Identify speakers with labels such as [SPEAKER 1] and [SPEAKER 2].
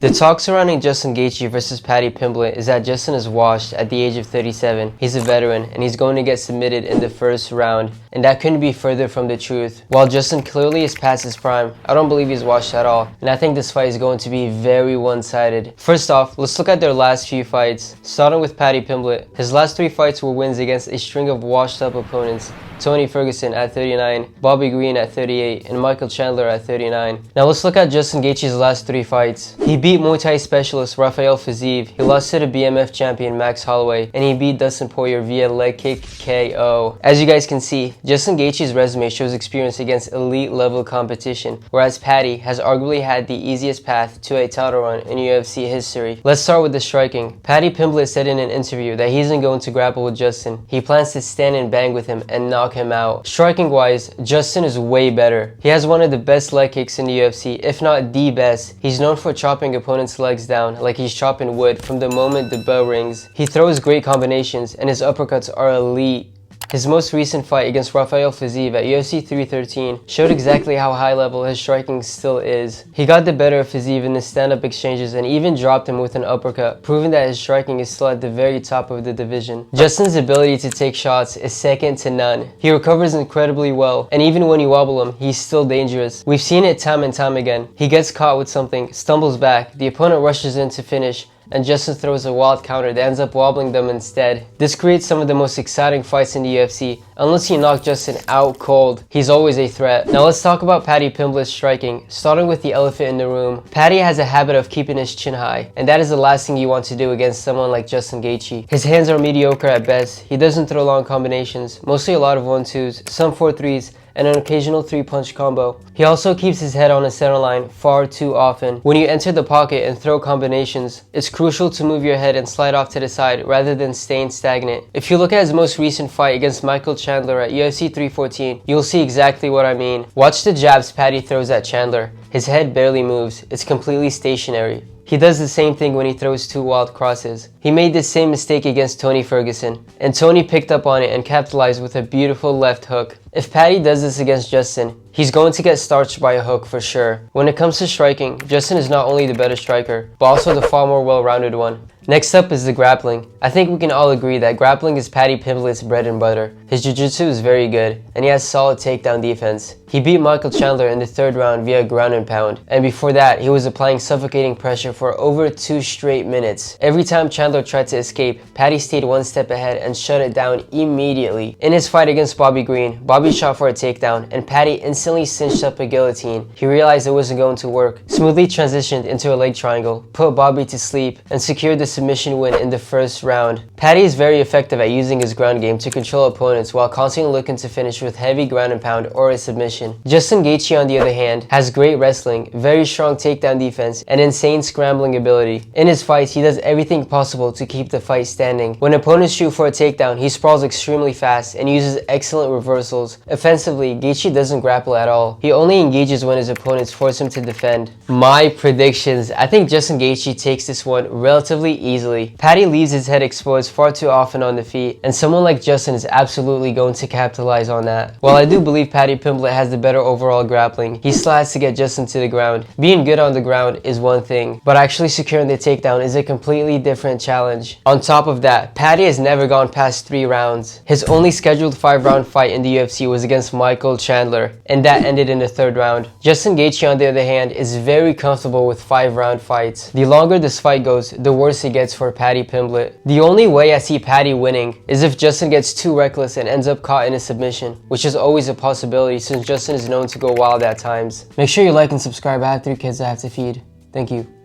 [SPEAKER 1] The talk surrounding Justin Gaethje versus Paddy Pimblett is that Justin is washed at the age of 37. He's a veteran and he's going to get submitted in the first round, and that couldn't be further from the truth. While Justin clearly is past his prime, I don't believe he's washed at all, and I think this fight is going to be very one-sided. First off, let's look at their last few fights, starting with Paddy Pimblett. His last 3 fights were wins against a string of washed-up opponents: Tony Ferguson at 39, Bobby Green at 38, and Michael Chandler at 39. Now let's look at Justin Gaethje's last 3 fights. He beat Muay Thai specialist Rafael Fiziev, he lost to the BMF champion Max Holloway, and he beat Dustin Poirier via leg kick KO. As you guys can see, Justin Gaethje's resume shows experience against elite level competition, whereas Paddy has arguably had the easiest path to a title run in UFC history. Let's start with the striking. Paddy Pimblett said in an interview that he isn't going to grapple with Justin. He plans to stand and bang with him and knock him out. Striking wise, Justin is way better. He has one of the best leg kicks in the UFC, if not the best. He's known for chopping opponents' legs down like he's chopping wood from the moment the bell rings. He throws great combinations and his uppercuts are elite. His most recent fight against Rafael Fiziev at UFC 313 showed exactly how high level his striking still is. He got the better of Fiziev in the stand-up exchanges and even dropped him with an uppercut, proving that his striking is still at the very top of the division. Justin's ability to take shots is second to none. He recovers incredibly well, and even when you wobble him, he's still dangerous. We've seen it time and time again. He gets caught with something, stumbles back, the opponent rushes in to finish, and Justin throws a wild counter that ends up wobbling them instead. This creates some of the most exciting fights in the UFC. Unless you knock Justin out cold, he's always a threat. Now let's talk about Paddy Pimblett's striking, starting with the elephant in the room. Paddy has a habit of keeping his chin high, and that is the last thing you want to do against someone like Justin Gaethje. His hands are mediocre at best. He doesn't throw long combinations, mostly a lot of 1-2s, some 4-3s, and an occasional 3-punch combo. He also keeps his head on the center line far too often. When you enter the pocket and throw combinations, it's crucial to move your head and slide off to the side rather than staying stagnant. If you look at his most recent fight against Michael Chandler at UFC 314, you'll see exactly what I mean. Watch the jabs Paddy throws at Chandler. His head barely moves, it's completely stationary. He does the same thing when he throws 2 wild crosses. He made this same mistake against Tony Ferguson, and Tony picked up on it and capitalized with a beautiful left hook. If Paddy does this against Justin, he's going to get starched by a hook for sure. When it comes to striking, Justin is not only the better striker, but also the far more well-rounded one. Next up is the grappling. I think we can all agree that grappling is Paddy Pimblett's bread and butter. His jiu-jitsu is very good, and he has solid takedown defense. He beat Michael Chandler in the 3rd round via ground and pound, and before that, he was applying suffocating pressure for over 2 straight minutes. Every time Chandler tried to escape, Paddy stayed 1 step ahead and shut it down immediately. In his fight against Bobby Green, Bobby shot for a takedown, and Paddy instantly cinched up a guillotine. He realized it wasn't going to work, smoothly transitioned into a leg triangle, put Bobby to sleep, and secured the submission win in the 1st round. Paddy is very effective at using his ground game to control opponents while constantly looking to finish with heavy ground and pound or a submission. Justin Gaethje, on the other hand, has great wrestling, very strong takedown defense, and insane scrambling ability. In his fights, he does everything possible to keep the fight standing. When opponents shoot for a takedown, he sprawls extremely fast and uses excellent reversals. Offensively, Gaethje doesn't grapple at all. He only engages when his opponents force him to defend. My predictions: I think Justin Gaethje takes this one relatively easily. Paddy leaves his head exposed far too often on the feet, and someone like Justin is absolutely going to capitalize on that. While I do believe Paddy Pimblett has the better overall grappling, he still has to get Justin to the ground. Being good on the ground is one thing, but actually securing the takedown is a completely different challenge. On top of that, Paddy has never gone past 3 rounds. His only scheduled 5-round fight in the UFC was against Michael Chandler, and that ended in the 3rd round. Justin Gaethje, on the other hand, is very comfortable with 5-round fights. The longer this fight goes, the worse it gets for Paddy Pimblett. The only way I see Paddy winning is if Justin gets too reckless and ends up caught in a submission, which is always a possibility since Justin is known to go wild at times. Make sure you like and subscribe. I have 3 kids I have to feed. Thank you.